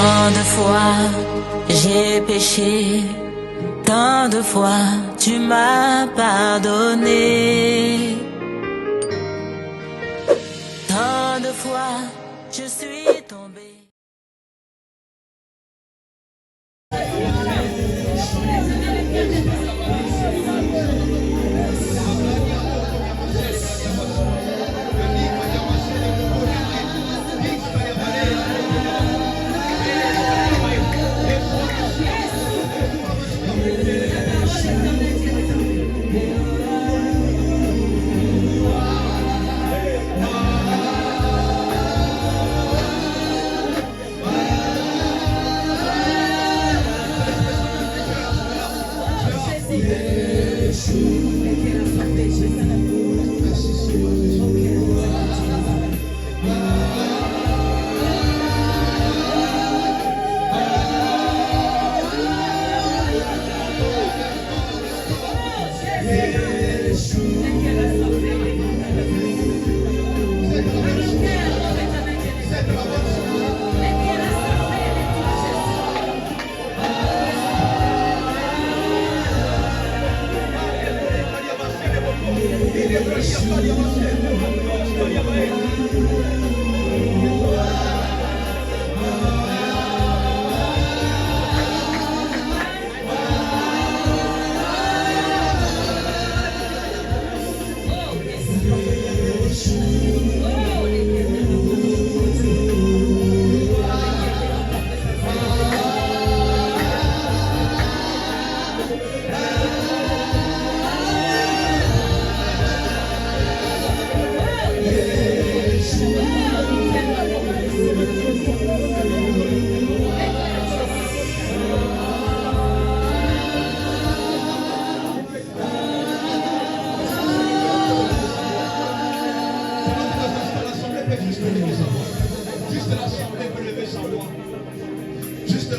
Tant de fois j'ai péché, tant de fois tu m'as pardonné. Tant de fois je suis tombé.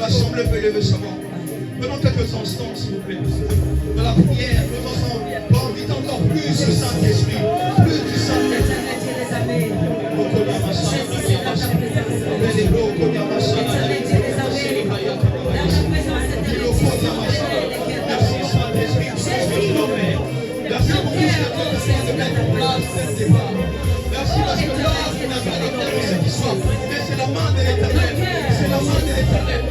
L'Assemblée peut lever sa voix. Prenons quelques instants, s'il vous plaît. De la prière, nous ensemble, pour inviter encore plus du Saint-Esprit. Plus du Saint-Esprit. Merci Saint-Esprit. Merci pour tout ce que tu as de mettre en place dès le départ. Merci parce que là, vous n'avez pas de cette histoire. Mais c'est la main de l'Éternel. C'est la main de l'Éternel.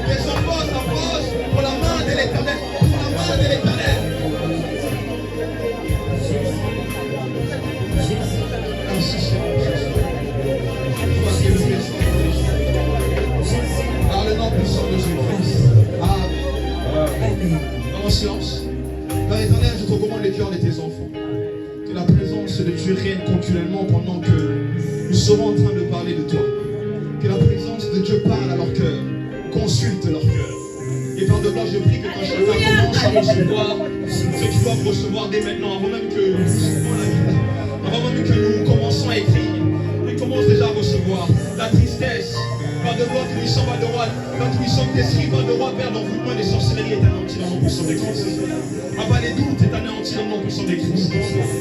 Les enfants s'approchent pour la main de l'Éternel. Pour la main de l'Éternel. Merci Seigneur. Par le nom puissant de Jésus-Christ. Amen. Dans le silence. Dans l'Éternel, je te recommande les cœurs de tes enfants. Que la présence de Dieu règne continuellement pendant que nous serons en train de parler de toi. Que la présence de Dieu parle à leur cœur, consulte leur cœur. Et par de là, je prie que quand chacun commence à recevoir ce qu'ils doivent recevoir dès maintenant, avant même que nous commençons à écrire, ils commencent déjà à recevoir la tristesse. Par de loi, puissant, va de roi, la puissante d'esprit, va de roi, Père, l'envoûtement des sorcelleries est anéanti dans le nom puissant de Christ. Avant les doutes est anéanti dans le nom puissant de Christ.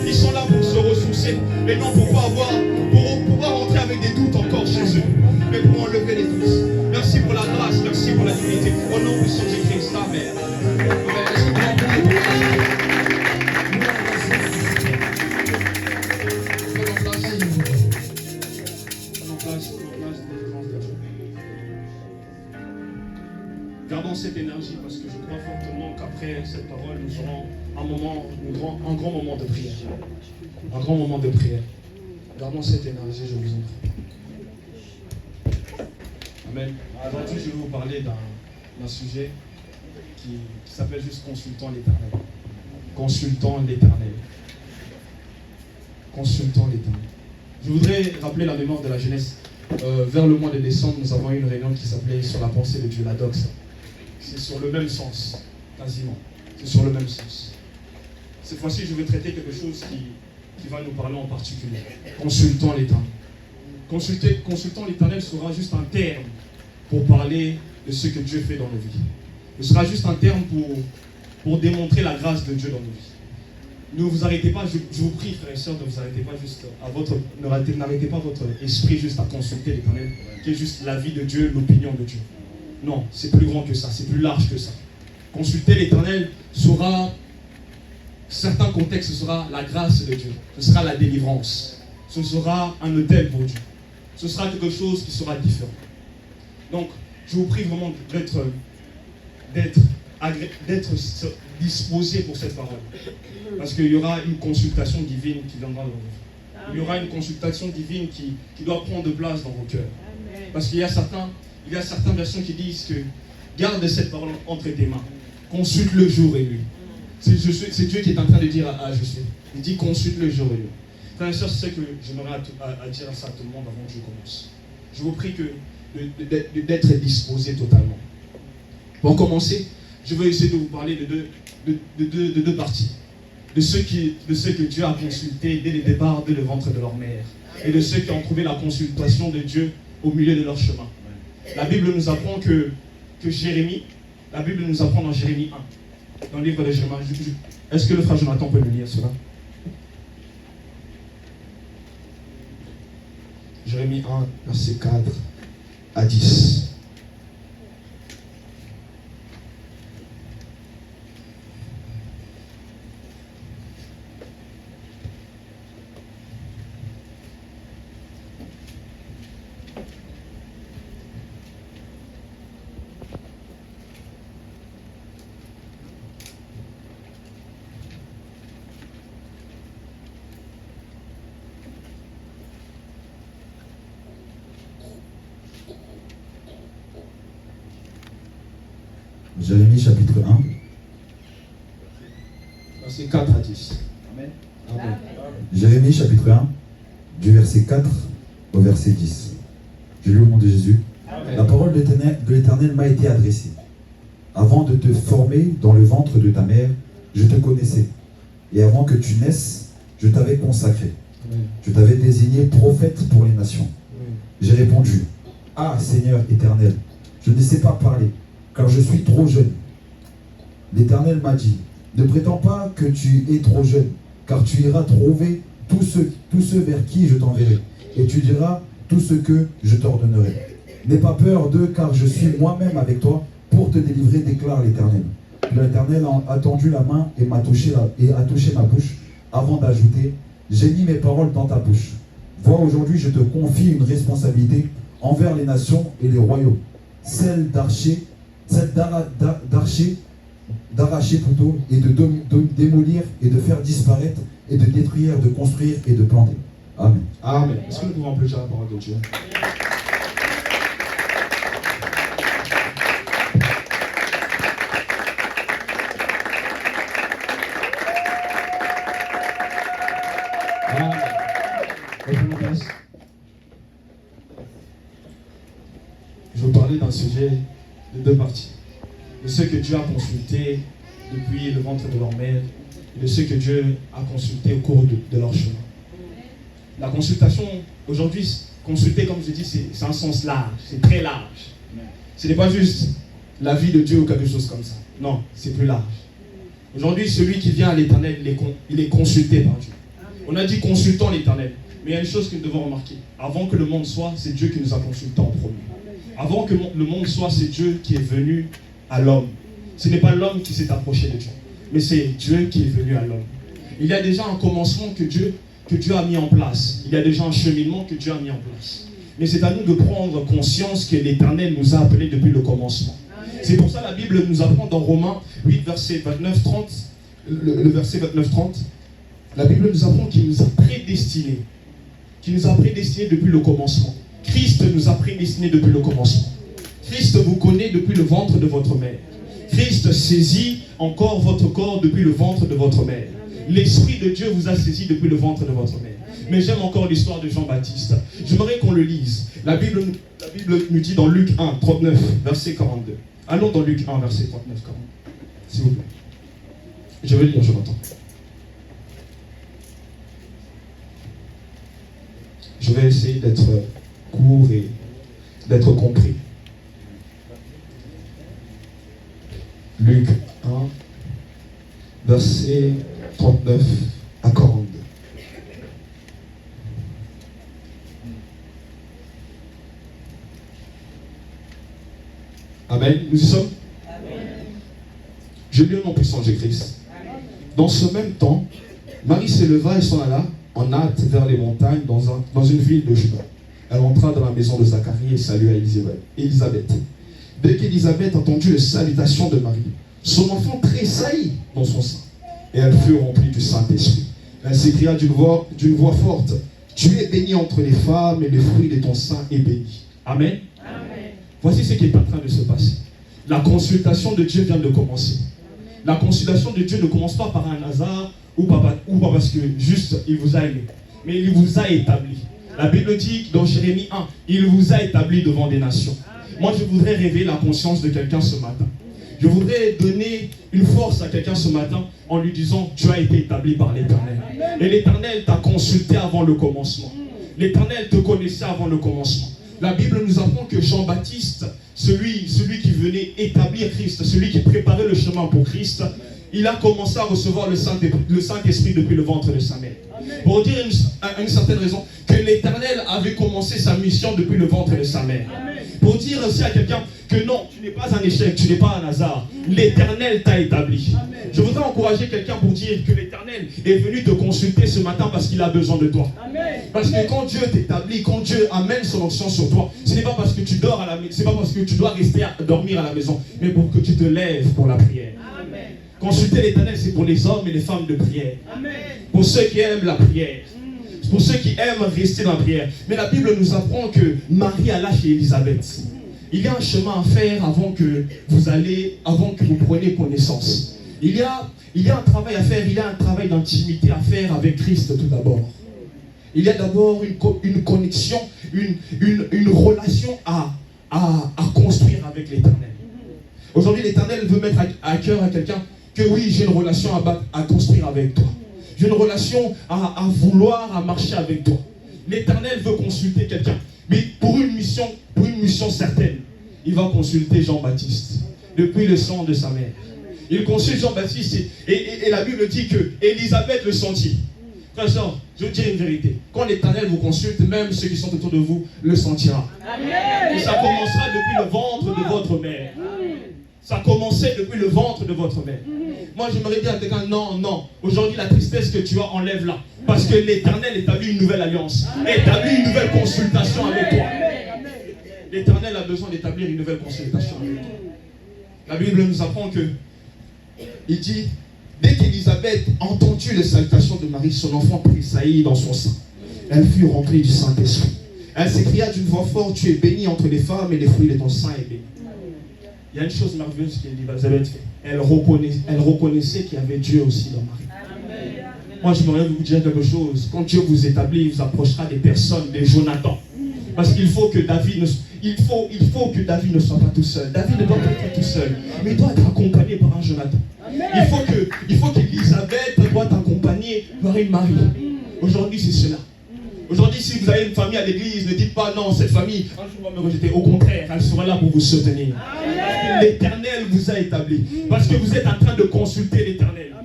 Ils sont là pour se ressourcer, et non pour pouvoir entrer avec des doutes encore chez eux, mais pour enlever les doutes. Merci pour la grâce, merci pour la divinité. Au nom puissant de Christ, Amen. Gardons cette énergie parce que je crois fortement qu'après cette parole, nous aurons un grand moment de prière. Un grand moment de prière. Gardons cette énergie, je vous en prie. Amen. Aujourd'hui, je vais vous parler d'un sujet qui s'appelle juste consultant l'Éternel. Consultant l'Éternel. Consultant l'Éternel. Je voudrais rappeler la mémoire de la jeunesse. Vers le mois de décembre, nous avons eu une réunion qui s'appelait Sur la pensée de Dieu, la doxa. C'est sur le même sens, quasiment. C'est sur le même sens. Cette fois-ci, je vais traiter quelque chose qui va nous parler en particulier. Consultant l'Éternel. Consultant l'Éternel sera juste un terme pour parler de ce que Dieu fait dans nos vies. Ce sera juste un terme pour démontrer la grâce de Dieu dans nos vies. Ne vous arrêtez pas, je vous prie, frères et sœurs, ne vous arrêtez pas juste à votre. N'arrêtez pas votre esprit juste à consulter l'Éternel, qui est juste la vie de Dieu, l'opinion de Dieu. Non, c'est plus grand que ça, c'est plus large que ça. Consulter l'Éternel sera, certains contextes, ce sera la grâce de Dieu, ce sera la délivrance, ce sera un autel pour Dieu, ce sera quelque chose qui sera différent. Donc, je vous prie vraiment d'être disposé pour cette parole. Parce qu'il y aura une consultation divine qui viendra dans vous. Il y aura une consultation divine qui doit prendre place dans vos cœurs. Parce qu'il y a certaines versions qui disent que garde cette parole entre tes mains. Consulte le jour et nuit. C'est Dieu qui est en train de dire à Josué. Il dit consulte le jour et nuit. Frères et sœurs, c'est ce que j'aimerais à dire à ça à tout le monde avant que je commence. Je vous prie d'être disposé totalement. Pour commencer, je vais essayer de vous parler de deux parties. De ceux que Dieu a consultés dès le départ, dès le ventre de leur mère. Et de ceux qui ont trouvé la consultation de Dieu au milieu de leur chemin. La Bible nous apprend que Jérémie, la Bible nous apprend dans Jérémie 1, dans le livre de Jérémie. Est-ce que le frère Jonathan peut me lire cela? Jérémie 1, verset 4 à 10. Jérémie chapitre 1. Verset 4 à 10. Amen. Amen. Jérémie chapitre 1, du verset 4 au verset 10. Je lis au nom de Jésus. Amen. La parole de l'Éternel m'a été adressée. Avant de te former dans le ventre de ta mère, je te connaissais. Et avant que tu naisses, je t'avais consacré. Amen. Je t'avais désigné prophète pour les nations. Amen. J'ai répondu, ah Seigneur éternel, je ne sais pas parler, car je suis trop jeune. L'Éternel m'a dit, ne prétends pas que tu es trop jeune, car tu iras trouver tous ceux vers qui je t'enverrai, et tu diras tout ce que je t'ordonnerai. N'aie pas peur d'eux, car je suis moi-même avec toi pour te délivrer, déclare l'Éternel. L'Éternel a tendu la main et a touché ma bouche, avant d'ajouter, j'ai mis mes paroles dans ta bouche. Vois, aujourd'hui, je te confie une responsabilité envers les nations et les royaumes, celle d'arracher plutôt, et de démolir et de faire disparaître et de détruire, de construire et de planter. Amen. Amen. Est-ce que nous pouvons applaudir la parole de Dieu? Amen. Reprenons place. Je vais vous parler d'un sujet de deux parties. De ceux que Dieu a consultés depuis le ventre de leur mère et de ceux que Dieu a consultés au cours de leur chemin. La consultation, aujourd'hui, consulter, comme je dis, c'est un sens large, c'est très large. Ce n'est pas juste la vie de Dieu ou quelque chose comme ça. Non, c'est plus large. Aujourd'hui, celui qui vient à l'Éternel, il est consulté par Dieu. On a dit consultons l'Éternel. Mais il y a une chose que nous devons remarquer. Avant que le monde soit, c'est Dieu qui nous a consultés en premier. Avant que le monde soit, c'est Dieu qui est venu à l'homme. Ce n'est pas l'homme qui s'est approché de Dieu, mais c'est Dieu qui est venu à l'homme. Il y a déjà un commencement que Dieu a mis en place. Il y a déjà un cheminement que Dieu a mis en place. Mais c'est à nous de prendre conscience que l'Éternel nous a appelés depuis le commencement. C'est pour ça que la Bible nous apprend dans Romains 8, verset 29-30, le verset 29-30, la Bible nous apprend qu'il nous a prédestinés. Qu'il nous a prédestinés depuis le commencement. Christ nous a prédestinés depuis le commencement. Christ vous connaît depuis le ventre de votre mère. Christ saisit encore votre corps depuis le ventre de votre mère. L'Esprit de Dieu vous a saisi depuis le ventre de votre mère. Mais j'aime encore l'histoire de Jean-Baptiste. J'aimerais qu'on le lise. La Bible nous dit dans Luc 1, 39, verset 42. Allons dans Luc 1, verset 39, 40. S'il vous plaît. Je vais lire, je m'entends. Je vais essayer d'être court et d'être compris. Luc 1, verset 39. 39 à 42. Amen. Nous y sommes? Amen. Je lis au nom puissant de Christ. Dans ce même temps, Marie s'éleva et s'en alla en hâte vers les montagnes dans une ville de Juda. Elle entra dans la maison de Zacharie et salua Élisabeth. Dès qu'Élisabeth entendit les salutations de Marie, son enfant tressaillit dans son sein. Et elle fut remplie du Saint-Esprit. Elle s'écria d'une voix forte, « Tu es bénie entre les femmes et le fruit de ton sein est béni. » Amen. Amen. Voici ce qui est en train de se passer. La consultation de Dieu vient de commencer. La consultation de Dieu ne commence pas par un hasard ou pas parce que juste il vous a aimé, mais il vous a établi. La Bible dit dans Jérémie 1, il vous a établi devant des nations. Moi, je voudrais réveiller la conscience de quelqu'un ce matin. Je voudrais donner une force à quelqu'un ce matin en lui disant, tu as été établi par l'Éternel. Et l'Éternel t'a consulté avant le commencement. L'Éternel te connaissait avant le commencement. La Bible nous apprend que Jean-Baptiste, celui qui venait établir Christ, celui qui préparait le chemin pour Christ, il a commencé à recevoir le Saint-Esprit depuis le ventre de sa mère. Pour dire une certaine raison que l'Éternel avait commencé sa mission depuis le ventre de sa mère. Pour dire aussi à quelqu'un que non, tu n'es pas un échec, tu n'es pas un hasard. L'Éternel t'a établi. Je voudrais encourager quelqu'un pour dire que l'Éternel est venu te consulter ce matin parce qu'il a besoin de toi. Parce que quand Dieu t'établit, quand Dieu amène son onction sur toi, ce n'est pas parce que tu dors à la maison, c'est pas parce que tu dois rester dormir à la maison, mais pour que tu te lèves pour la prière. Amen. Consulter l'Éternel, c'est pour les hommes et les femmes de prière. Amen. Pour ceux qui aiment la prière. Pour ceux qui aiment rester dans la prière. Mais la Bible nous apprend que Marie alla chez Élisabeth. Il y a un chemin à faire avant que vous preniez connaissance. Il y a un travail à faire, il y a un travail d'intimité à faire avec Christ tout d'abord. Il y a d'abord une connexion, une relation à construire avec l'Éternel. Aujourd'hui, l'Éternel veut mettre à cœur à quelqu'un que oui, j'ai une relation à construire avec toi. J'ai une relation à vouloir, à marcher avec toi. L'Éternel veut consulter quelqu'un. Mais pour une mission certaine, il va consulter Jean-Baptiste. Depuis le sang de sa mère. Il consulte Jean-Baptiste et la Bible dit que Élisabeth le sentit. Frère, je veux dire une vérité. Quand l'Éternel vous consulte, même ceux qui sont autour de vous le sentira. Amen. Et ça commencera depuis le ventre de votre mère. Ça commençait depuis le ventre de votre mère. Moi, j'aimerais dire à quelqu'un, non. Aujourd'hui, la tristesse que tu as, enlève-la. Parce que l'Éternel établit une nouvelle alliance. Établit une nouvelle consultation avec toi. L'Éternel a besoin d'établir une nouvelle consultation avec toi. La Bible nous apprend que, il dit, dès qu'Élisabeth entendit les salutations de Marie, son enfant tressaillit dans son sein. Elle fut remplie du Saint-Esprit. Elle s'écria d'une voix forte, tu es bénie entre les femmes et les fruits de ton sein est béni. Il y a une chose merveilleuse qu'Élisabeth fait. Elle reconnaissait qu'il y avait Dieu aussi dans Marie. Amen. Moi, j'aimerais vous dire quelque chose. Quand Dieu vous établit, il vous approchera des personnes, des Jonathan. Parce qu'il faut que David ne soit pas tout seul. David ne doit pas être tout seul, mais il doit être accompagné par un Jonathan. Il faut qu'Élisabeth doit accompagner par une Marie. Aujourd'hui, c'est cela. Aujourd'hui, si vous avez une famille à l'église, ne dites pas non, cette famille, un jour va me rejeter. Au contraire, elle sera là pour vous soutenir. L'Éternel vous a établi. Parce que vous êtes en train de consulter l'Éternel.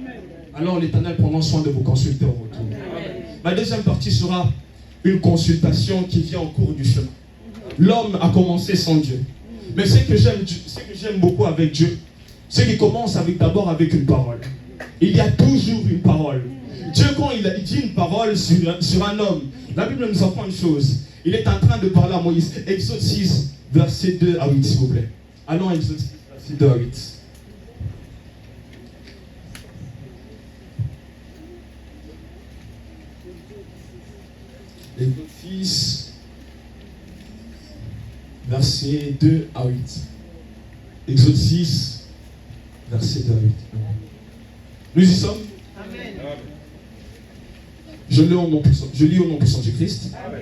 Alors l'Éternel prendra soin de vous consulter au retour. Ma deuxième partie sera une consultation qui vient au cours du chemin. L'homme a commencé sans Dieu. Mais ce que j'aime beaucoup avec Dieu, c'est qu'il commence d'abord avec une parole. Il y a toujours une parole. Dieu, quand il dit une parole sur un homme, la Bible nous apprend une chose. Il est en train de parler à Moïse. Exode 6, verset 2 à 8, s'il vous plaît. Allons à Exode 6, verset 2 à 8. Exode 6, verset 2 à 8. Exode 6, verset 2 à 8. Nous y sommes? Amen. Je lis au nom puissant du Christ. Amen.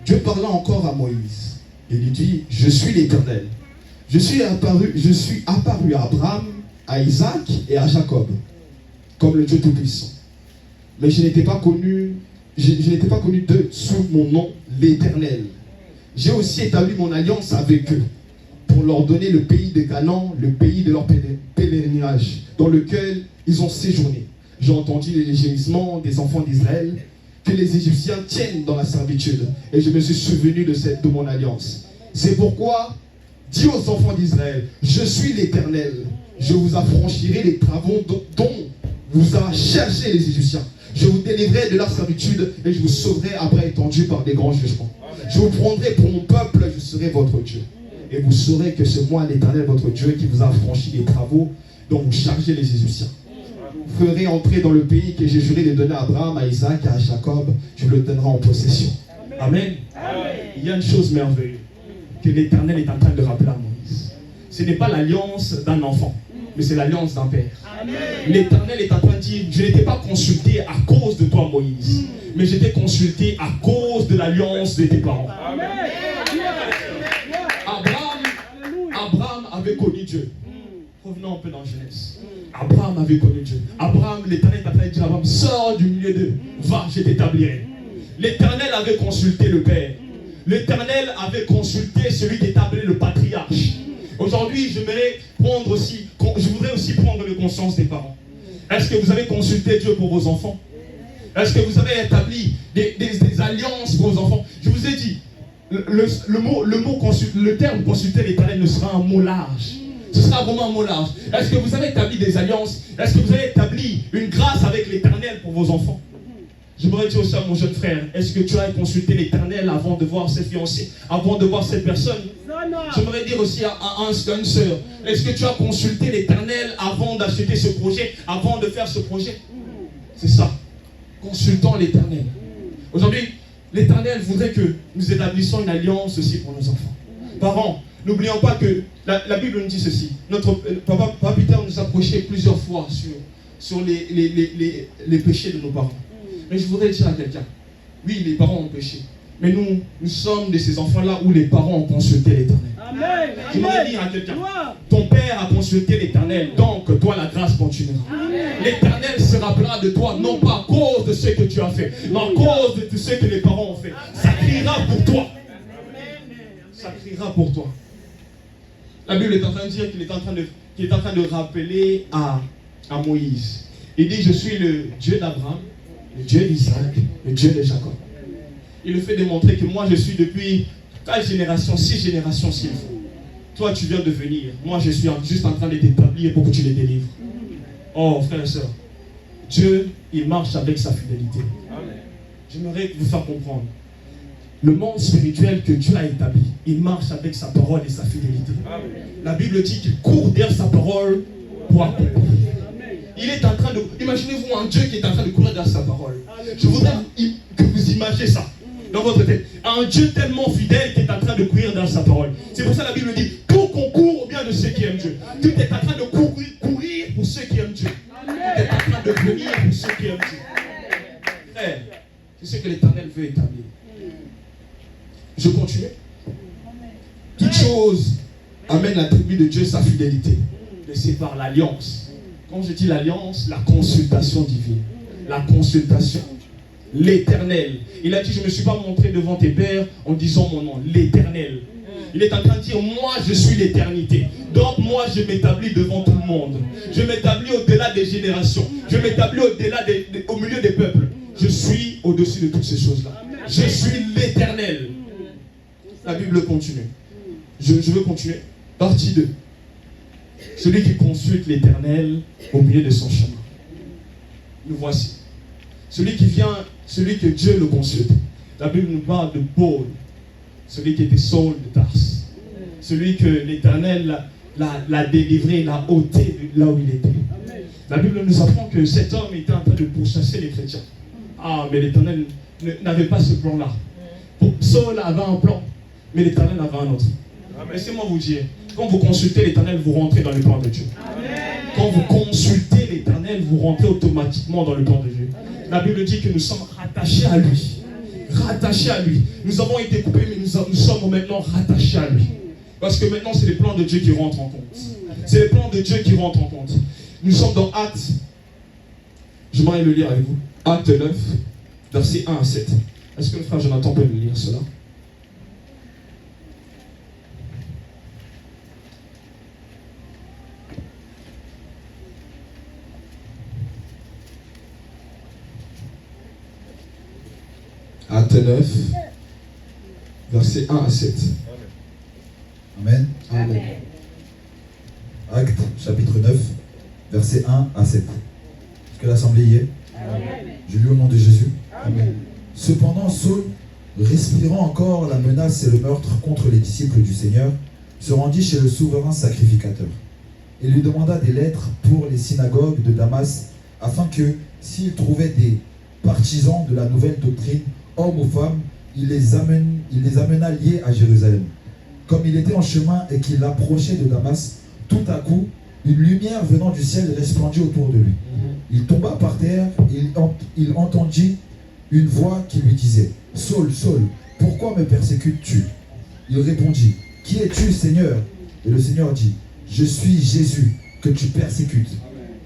Dieu parla encore à Moïse. Et lui dit, je suis l'Éternel. Je suis apparu à Abraham, à Isaac et à Jacob, comme le Dieu Tout-Puissant. Mais je n'étais pas connu d'eux sous mon nom, l'Éternel. J'ai aussi établi mon alliance avec eux, pour leur donner le pays de Canaan, le pays de leur pèlerinage, dans lequel ils ont séjourné. j'ai entendu les gémissements des enfants d'Israël que les Égyptiens tiennent dans la servitude. Et je me suis souvenu de mon alliance. C'est pourquoi, dis aux enfants d'Israël, je suis l'Éternel. Je vous affranchirai les travaux dont vous a chargé les Égyptiens. Je vous délivrerai de leur servitude et je vous sauverai après étendu par des grands jugements. Je vous prendrai pour mon peuple, je serai votre Dieu. Et vous saurez que c'est moi l'Éternel, votre Dieu, qui vous a affranchi des travaux dont vous chargez les Égyptiens. Vous ferez entrer dans le pays que j'ai juré de donner à Abraham, à Isaac et à Jacob. Je vous le donnerai en possession. Amen. Il y a une chose merveilleuse que l'Éternel est en train de rappeler à Moïse. Ce n'est pas l'alliance d'un enfant, mais c'est l'alliance d'un père. L'Éternel est en train de dire, je n'étais pas consulté à cause de toi Moïse, mais j'étais consulté à cause de l'alliance de tes parents. Abraham avait connu Dieu. Revenons un peu dans Genèse. Abraham avait connu Dieu. Abraham, l'Éternel est en train de dire à Abraham, sors du milieu d'eux, va, je t'établirai. L'Éternel avait consulté le Père. L'Éternel avait consulté celui qui établit le patriarche. Aujourd'hui, je voudrais aussi prendre le conscience des parents. Est-ce que vous avez consulté Dieu pour vos enfants? Est-ce que vous avez établi des alliances pour vos enfants? Je vous ai dit, le terme consulter l'Éternel ne sera un mot large. Ce sera vraiment un mot large. Est-ce que vous avez établi des alliances? Est-ce que vous avez établi une grâce avec l'Éternel pour vos enfants? Je voudrais dire aussi à mon jeune frère, est-ce que tu as consulté l'Éternel avant de voir cette fiancée, avant de voir cette personne? J'aimerais dire aussi à une sœur, est-ce que tu as consulté l'Éternel avant d'acheter ce projet, avant de faire ce projet? C'est ça. Consultons l'Éternel. Aujourd'hui, l'Éternel voudrait que nous établissions une alliance aussi pour nos enfants. Parents, n'oublions pas que la Bible nous dit ceci. Notre papa Peter nous a prêché plusieurs fois sur les péchés de nos parents. Mais je voudrais dire à quelqu'un, oui, les parents ont péché. Mais nous sommes de ces enfants-là où les parents ont consulté l'Éternel. Je voudrais dire à quelqu'un, ton père a consulté l'Éternel, donc toi la grâce continuera. L'Éternel se rappellera de toi, non pas à cause de ce que tu as fait, mais à cause de tout ce que les parents ont fait. Ça criera pour toi. Ça criera pour toi. La Bible est en train de dire qu'il est en train de rappeler à Moïse. Il dit, je suis le Dieu d'Abraham, le Dieu d'Isaac, le Dieu de Jacob. Il le fait démontrer que moi je suis depuis 4 générations, 6 générations s'il faut. Toi tu viens de venir, moi je suis juste en train de t'établir pour que tu les délivres. Oh frères et sœurs, Dieu il marche avec sa fidélité. J'aimerais vous faire comprendre. Le monde spirituel que Dieu a établi, il marche avec sa parole et sa fidélité. La Bible dit qu'il court derrière sa parole pour accomplir. Il est en train de... Imaginez-vous un Dieu qui est en train de courir derrière sa parole. Je voudrais que vous imaginez ça dans votre tête. Un Dieu tellement fidèle qui est en train de courir derrière sa parole. C'est pour ça que la Bible dit, tout concourt au bien de ceux qui aiment Dieu. Tout est en train de courir pour ceux qui aiment Dieu. Tout est en train de venir pour ceux qui aiment Dieu. Frère, c'est ce que l'Éternel veut établir. Je continue. Toute chose amène l'attribut de Dieu sa fidélité. Mais c'est par l'alliance. Quand je dis l'alliance, la consultation divine. La consultation. L'Éternel. Il a dit, je ne me suis pas montré devant tes pères en disant mon nom. L'Éternel. Il est en train de dire, moi je suis l'éternité. Donc moi je m'établis devant tout le monde. Je m'établis au-delà des générations. Je m'établis au milieu des peuples. Je suis au-dessus de toutes ces choses-là. Je suis l'Éternel. La Bible continue. Je veux continuer. Partie 2. Celui qui consulte l'Éternel au milieu de son chemin. Nous voici. Celui que Dieu le consulte. La Bible nous parle de Paul, celui qui était Saul de Tarse. Celui que l'Éternel l'a délivré, l'a ôté de là où il était. La Bible nous apprend que cet homme était en train de pourchasser les chrétiens. Ah, mais l'Éternel n'avait pas ce plan-là. Saul avait un plan, mais l'Éternel avait un autre. Laissez-moi vous dire, quand vous consultez l'Éternel, vous rentrez dans le plan de Dieu. Quand vous consultez l'Éternel, vous rentrez automatiquement dans le plan de Dieu. La Bible dit que nous sommes rattachés à lui. Rattachés à lui. Nous avons été coupés, mais nous sommes maintenant rattachés à lui. Parce que maintenant, c'est les plans de Dieu qui rentrent en compte. C'est les plans de Dieu qui rentrent en compte. Nous sommes dans Actes. Je m'en vais le lire avec vous. Acte 9, versets 1 à 7. Est-ce que le frère Jonathan peut me lire cela? chapitre 9, versets 1 à 7. Amen. Amen. Actes, chapitre 9, versets 1 à 7. Est-ce que l'assemblée y est? Je lis au nom de Jésus. Amen. Cependant, Saul, respirant encore la menace et le meurtre contre les disciples du Seigneur, se rendit chez le souverain sacrificateur et lui demanda des lettres pour les synagogues de Damas, afin que, s'il trouvait des partisans de la nouvelle doctrine, hommes ou femmes, il les amena liés à Jérusalem. Comme il était en chemin et qu'il approchait de Damas, tout à coup, une lumière venant du ciel resplendit autour de lui. Il tomba par terre et il entendit une voix qui lui disait « Saul, Saul, pourquoi me persécutes-tu » Il répondit « Qui es-tu, Seigneur » Et le Seigneur dit « Je suis Jésus que tu persécutes.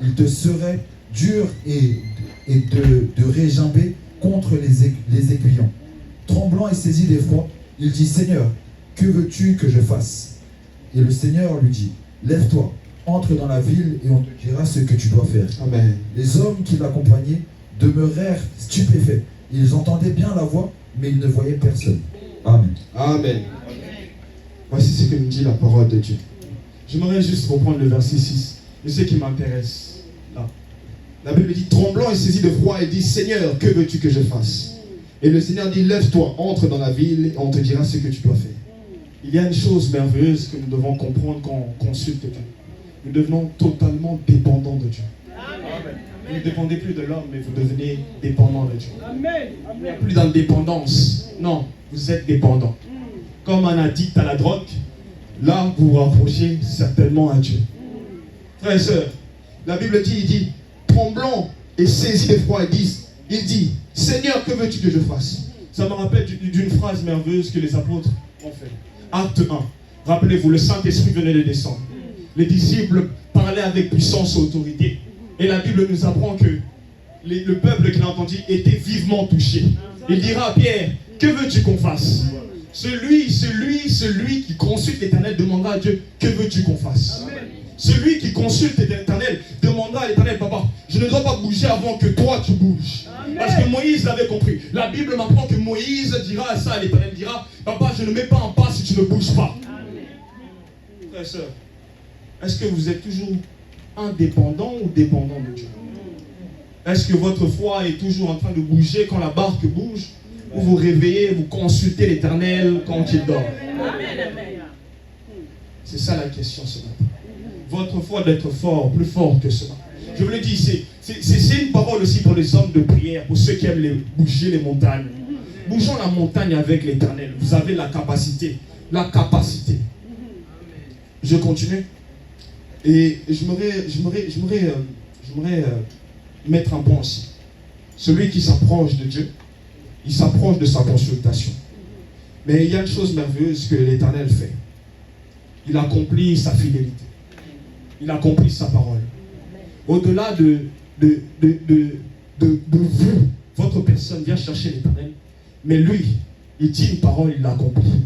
Il te serait dur de régimber contre les aiguillons. » Tremblant et saisi d'effroi, il dit « Seigneur, que veux-tu que je fasse » Et le Seigneur lui dit « Lève-toi, entre dans la ville et on te dira ce que tu dois faire. » Amen. Les hommes qui l'accompagnaient demeurèrent stupéfaits. Ils entendaient bien la voix, mais ils ne voyaient personne. Amen. Amen. Voici ce que nous dit la parole de Dieu. J'aimerais juste reprendre le verset 6. C'est ce qui m'intéresse. Là. La Bible dit, tremblant et saisi de froid, il dit, Seigneur, que veux-tu que je fasse? Et le Seigneur dit, lève-toi, entre dans la ville et on te dira ce que tu dois faire. Il y a une chose merveilleuse que nous devons comprendre quand on consulte Dieu. Nous devenons totalement dépendants de Dieu. Amen. Vous ne dépendez plus de l'homme, mais vous devenez dépendant de Dieu. Amen. Il n'y a plus d'indépendance. Non, vous êtes dépendant. Comme un addict à la drogue, là, vous vous rapprochez certainement à Dieu. Frères et sœurs, la Bible dit, il dit, tremblant et saisi d'effroi, il dit, Seigneur, que veux-tu que je fasse? Ça me rappelle d'une phrase merveilleuse que les apôtres ont fait. Acte 1. Rappelez-vous, le Saint-Esprit venait de descendre. Les disciples parlaient avec puissance et autorité. Et la Bible nous apprend que le peuple qui l'a entendu était vivement touché. Il dira à Pierre, que veux-tu qu'on fasse? Celui qui consulte l'Éternel demandera à Dieu, que veux-tu qu'on fasse? Amen. Celui qui consulte l'Éternel demandera à l'Éternel, papa, je ne dois pas bouger avant que toi tu bouges. Amen. Parce que Moïse l'avait compris. La Bible m'apprend que Moïse dira à ça à l'Éternel, dira, papa, je ne mets pas en pas si tu ne bouges pas. Frères et sœurs, est-ce que vous êtes toujours indépendant ou dépendant de Dieu? Est-ce que votre foi est toujours en train de bouger quand la barque bouge? Ou vous réveillez, vous consultez l'Éternel quand il dort? C'est ça la question ce matin. Votre foi doit être fort, plus fort que cela. Je vous le dis, c'est une parole aussi pour les hommes de prière, pour ceux qui aiment bouger les montagnes. Bougeons la montagne avec l'Éternel. Vous avez la capacité. La capacité. Je continue. Et j'aimerais mettre un point aussi. Celui qui s'approche de Dieu, il s'approche de sa consultation. Mais il y a une chose merveilleuse que l'Éternel fait. Il accomplit sa fidélité. Il accomplit sa parole. Au-delà de vous, votre personne vient chercher l'Éternel. Mais lui, il dit une parole, il l'accomplit.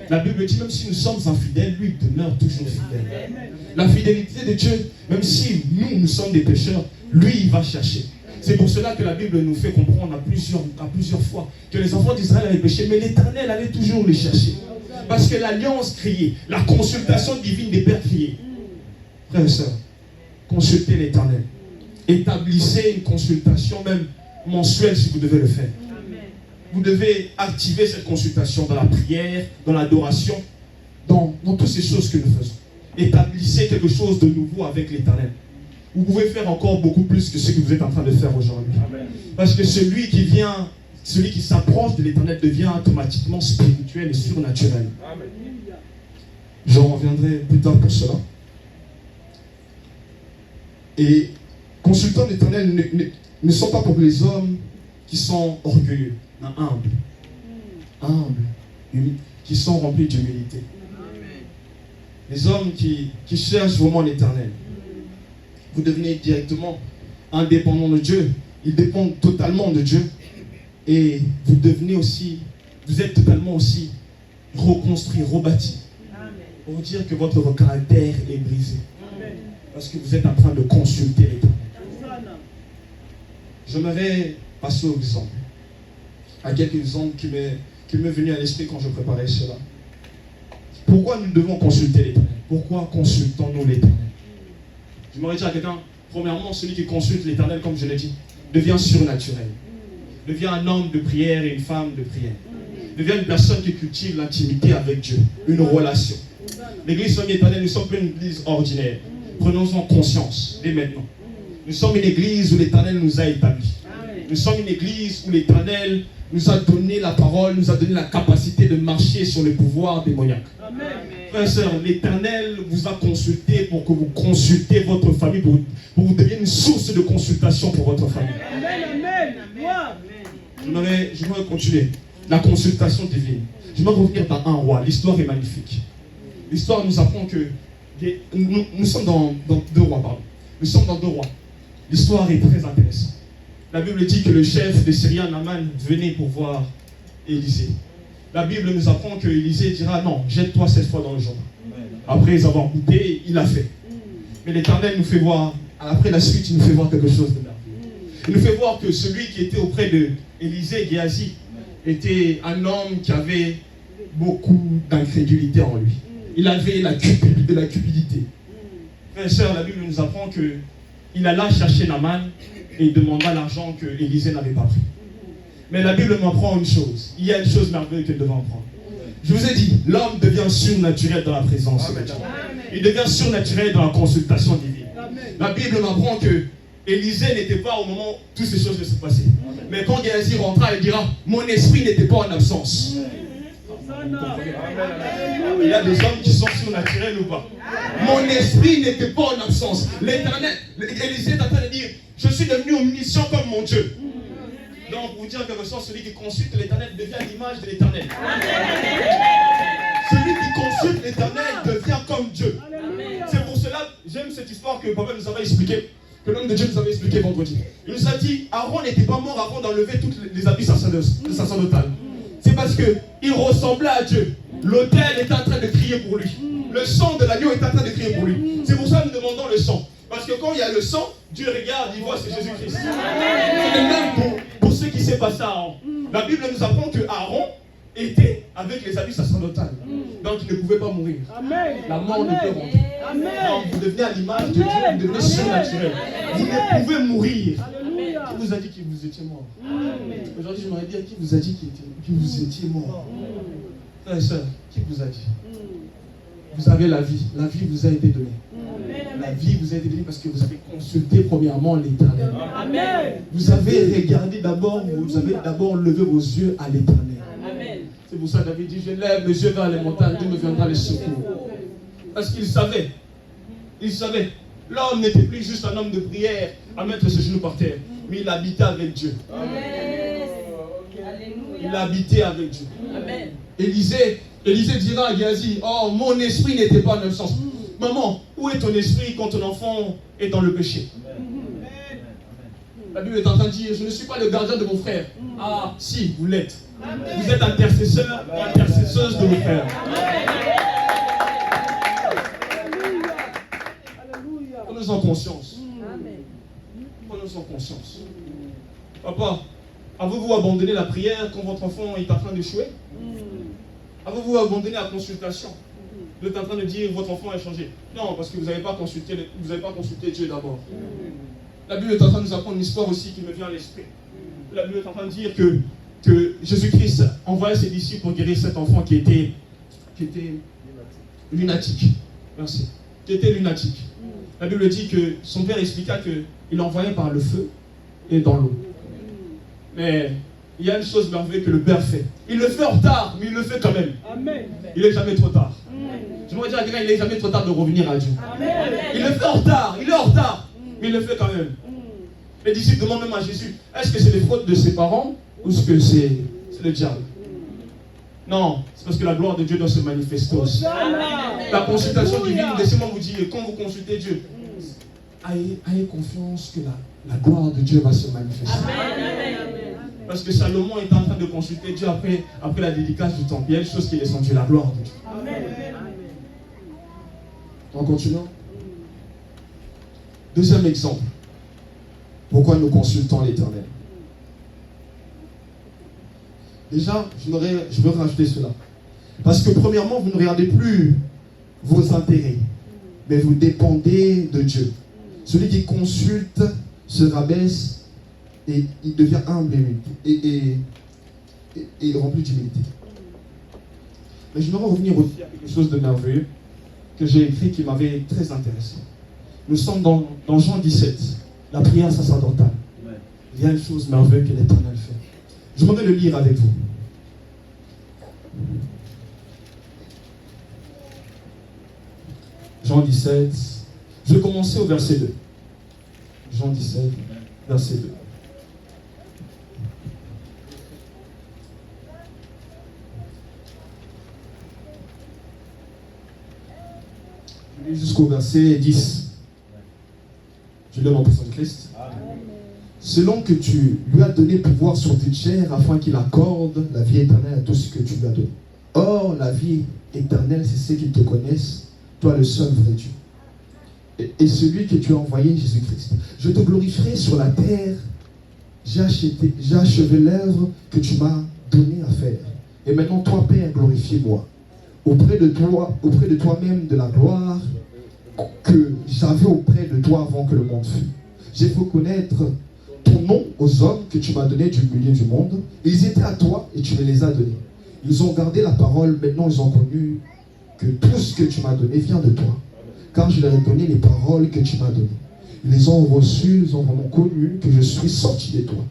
La Bible dit, même si nous sommes infidèles, lui demeure toujours fidèle. La fidélité de Dieu, même si nous sommes des pécheurs, lui, il va chercher. C'est pour cela que la Bible nous fait comprendre à plusieurs fois que les enfants d'Israël avaient péché, mais l'Éternel allait toujours les chercher. Parce que l'alliance criait, la consultation divine des pères criait. Frères et sœurs, consultez l'Éternel. Établissez une consultation même mensuelle si vous devez le faire. Vous devez activer cette consultation dans la prière, dans l'adoration, dans toutes ces choses que nous faisons. Établissez quelque chose de nouveau avec l'Éternel. Vous pouvez faire encore beaucoup plus que ce que vous êtes en train de faire aujourd'hui. Parce que celui qui s'approche de l'Éternel devient automatiquement spirituel et surnaturel. Amen. Je reviendrai plus tard pour cela. Et consultants l'Éternel ne sont pas pour les hommes qui sont orgueilleux, mais humbles, qui sont remplis d'humilité. Les hommes qui cherchent vraiment l'Éternel. Vous devenez directement indépendant de Dieu. Ils dépendent totalement de Dieu. Et vous êtes totalement aussi reconstruit, rebâti. Pour vous dire que votre caractère est brisé. Parce que vous êtes en train de consulter l'Éternel. J'aimerais passer au exemple. à quelques exemples qui m'est venu à l'esprit quand je préparais cela. Pourquoi nous devons consulter l'Éternel? Pourquoi consultons-nous l'Éternel? Je m'aurais dit à quelqu'un, premièrement, celui qui consulte l'Éternel, comme je l'ai dit, devient surnaturel. Devient un homme de prière et une femme de prière. Devient une personne qui cultive l'intimité avec Dieu, une relation. L'église Famille Éternelle, nous ne sommes pas une église ordinaire. Prenons-en conscience dès maintenant. Nous sommes une église où l'Éternel nous a établis. Nous sommes une église où l'Éternel nous a donné la parole, nous a donné la capacité de marcher sur le pouvoir démoniaque. Frères et sœurs, l'Éternel vous a consulté pour que vous consultez votre famille, pour que vous deveniez une source de consultation pour votre famille. J'aimerais continuer. La consultation divine. Je vais revenir dans un roi. L'histoire est magnifique. L'histoire nous apprend que nous sommes dans deux rois, pardon. Nous sommes dans deux rois. L'histoire est très intéressante. La Bible dit que le chef des Syriens, Naaman, venait pour voir Élisée. La Bible nous apprend que Élisée dira non, jette-toi 7 fois dans le Jourdain. Après avoir goûté, il l'a fait. Mais l'Éternel nous fait voir, après la suite, il nous fait voir quelque chose de merveilleux. Il nous fait voir que celui qui était auprès de Élisée, Géasi, était un homme qui avait beaucoup d'incrédulité en lui. Il avait de la cupidité. Frères et sœurs, la Bible nous apprend qu'il alla chercher Naaman et il demanda l'argent que Élisée n'avait pas pris. Mais la Bible m'apprend une chose. Il y a une chose merveilleuse que nous devons apprendre. Je vous ai dit, l'homme devient surnaturel dans la présence de Dieu. Il devient surnaturel dans la consultation divine. La Bible m'apprend que Élisée n'était pas au moment où toutes ces choses se passaient. Mais quand Géasi rentra, il dira, mon esprit n'était pas en absence. Il y a des hommes qui sont surnaturels ou pas? Mon esprit n'était pas en absence. L'Éternel, Élisée est en train de dire, je suis devenu omniscient comme mon Dieu. Donc, pour vous dire quelque chose, celui qui consulte l'Éternel devient l'image de l'Éternel. Celui qui consulte l'Éternel devient comme Dieu. C'est pour cela, j'aime cette histoire que papa nous avait expliquée, que l'homme de Dieu nous avait expliqué vendredi. Il nous a dit, Aaron n'était pas mort avant d'enlever tous les habits sacerdotales. C'est parce qu'il ressemblait à Dieu. L'autel était en train de crier pour lui. Le sang de l'agneau est en train de crier pour lui. C'est pour ça que nous demandons le sang. Parce que quand il y a le sang, Dieu regarde, il voit, c'est Jésus-Christ. C'est le même pour ce qui s'est passé à Aaron. La Bible nous apprend que Aaron était avec les habits sacerdotales. Donc il ne pouvait pas mourir. La mort ne peut rentrer. Donc vous devenez à l'image de Dieu, vous devenez surnaturel. Vous ne pouvez mourir. Qui vous a dit que vous étiez mort? Aujourd'hui, je m'aurais dit à qui vous a dit que vous étiez mort? Frères et sœurs, qui vous a dit? Vous avez la vie. La vie vous a été donnée. La vie vous a été donnée parce que vous avez consulté premièrement l'Éternel. Vous avez regardé d'abord, vous avez d'abord levé vos yeux à l'Éternel. C'est pour ça que David dit, je lève mes yeux vers les montagnes, Dieu me viendra les secours. Parce qu'il savait. Il savait. L'homme n'était plus juste un homme de prière à mettre ses genoux par terre, mais il habitait avec Dieu. Il habitait avec Dieu. Élisée dira à Géasi, oh, mon esprit n'était pas en absence. Maman, où est ton esprit quand ton enfant est dans le péché? La Bible est en train de dire, je ne suis pas le gardien de mon frère. Ah, si, vous l'êtes. Vous êtes intercesseur et intercesseuse de vos frères. Prenons-en conscience. Prenons-en conscience. Papa, avez-vous abandonné la prière quand votre enfant est en train d'échouer? Avez-vous abandonné la consultation? Vous êtes en train de dire votre enfant a changé. Non, parce que vous n'avez pas consulté Dieu d'abord. La Bible est en train de nous apprendre une histoire aussi qui me vient à l'esprit. La Bible est en train de dire que Jésus-Christ envoyait ses disciples pour guérir cet enfant qui était lunatique. Merci. Qui était lunatique. La Bible dit que son père expliqua qu'il l'envoyait par le feu et dans l'eau. Mais il y a une chose merveilleuse que le Père fait. Il le fait en retard, mais il le fait quand même. Amen. Il n'est jamais trop tard. Je me dis à quelqu'un, il n'est jamais trop tard de revenir à Dieu. Amen. Il le fait en retard, il est en retard, mais il le fait quand même. Les disciples demandent même à Jésus, est-ce que c'est les fautes de ses parents ou est-ce que c'est le diable? Non, c'est parce que la gloire de Dieu doit se manifester aussi. La consultation divine, laissez-moi vous dire, quand vous consultez Dieu, ayez confiance que la gloire de Dieu va se manifester. Amen. Parce que Salomon est en train de consulter Dieu après la dédicace du temple. Il y a une chose qui est descendue, la gloire de Dieu. Amen. On continue. Deuxième exemple. Pourquoi nous consultons l'Éternel? Déjà, je veux rajouter cela. Parce que premièrement, vous ne regardez plus vos intérêts, mais vous dépendez de Dieu. Celui qui consulte se rabaisse et il devient humble et rempli d'humilité. Mais je voudrais revenir aussi à quelque chose de merveilleux que j'ai écrit qui m'avait très intéressé. Nous sommes dans Jean 17, la prière sacerdotale. Il y a une chose merveilleuse que l'Éternel fait. Je voudrais le lire avec vous. Jean 17, je vais commencer au verset 2. Jean 17, verset 2. Je lis jusqu'au verset 10. Je lis en personne de Christ. Selon que tu lui as donné pouvoir sur toute chair, afin qu'il accorde la vie éternelle à tout ce que tu lui as donné. Or, la vie éternelle, c'est ceux qui te connaissent, toi le seul vrai Dieu. Et celui que tu as envoyé, Jésus-Christ. Je te glorifierai sur la terre. J'ai achevé l'œuvre que tu m'as donné à faire. Et maintenant, toi, Père, glorifie-moi. Auprès de toi-même de la gloire que j'avais auprès de toi avant que le monde fût. J'ai fait connaître ton nom aux hommes que tu m'as donnés du milieu du monde. Ils étaient à toi et tu me les as donnés. Ils ont gardé la parole, maintenant ils ont connu que tout ce que tu m'as donné vient de toi. Car je leur ai donné les paroles que tu m'as données. Ils les ont reçues, ils ont vraiment connu que je suis sorti de toi.